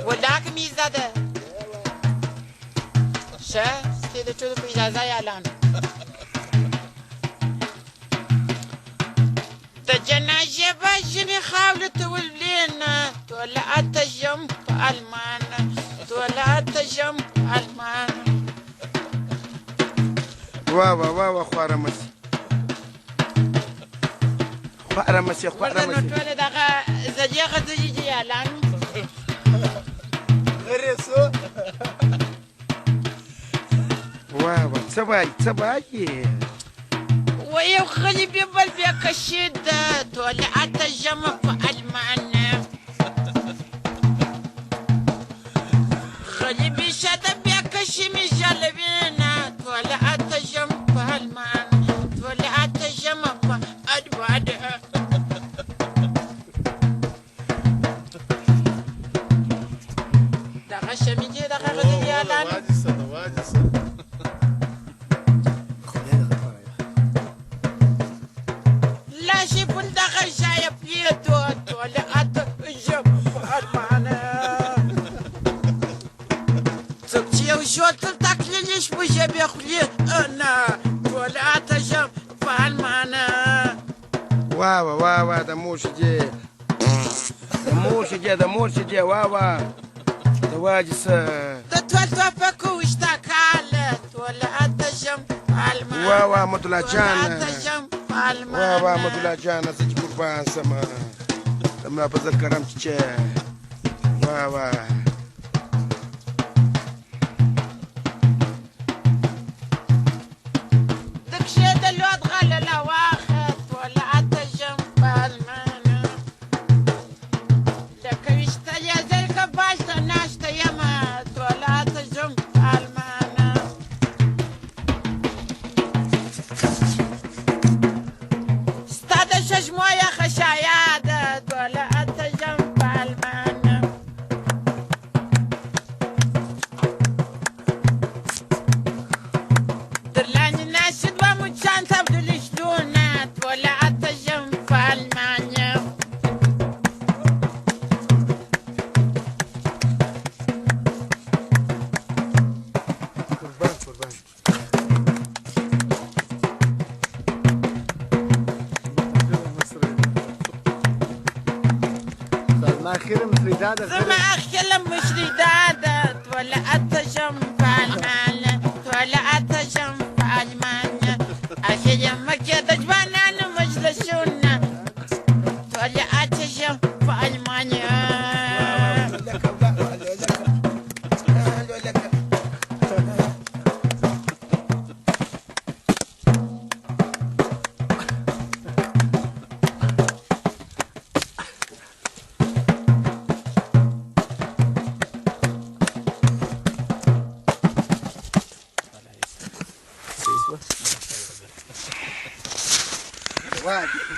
ولاك میزده شه ستیل چود به اجازه یالان تجناجي باجني خاولت والبلينا تولعت جنب المان تولعت جنب المان واوا خوارا مسي خوارا مسي ورده نوتولي دغه زجيغه زجيجي يالان غريسو واوا تباي ويو خلي بيبل بيك الشدة تولعت جنب المان خلي بيشد بيك الشمي جلبينا تولعت جنب المان تولعت جنب البعد دغه شميجي دغه غزي يالان لا شيفون دغه جاي بيدو تولعت جنب المان تبتي وشوت تاكلي ليش بجيب يخلي انا تولعت جنب المان واوا ده موش جي واوا تواجس تتول توفك واشتكالت ولعت جنب المان واوا مدلاجان ولعت جنب المان واوا مدلاجان سيج قربان سما لما بزل كرمتش واوا دك شيد الواد غلى لواخت ولعت جنب المان دك يشتري زي الكباش ناشت يمت ولعت جنب المان استاد شجموية خشايادت ولعت جنب المان درلاني الناس ومجان تبدو لشلونات ولعت جنب المان قربان الأخيرة مسريدادة ثم أخيلا مشريدادت ولعت جنب المان ولعت جنب المان أخيلا مكيدة جبانان مجلسونا ولعت جنب المان واحد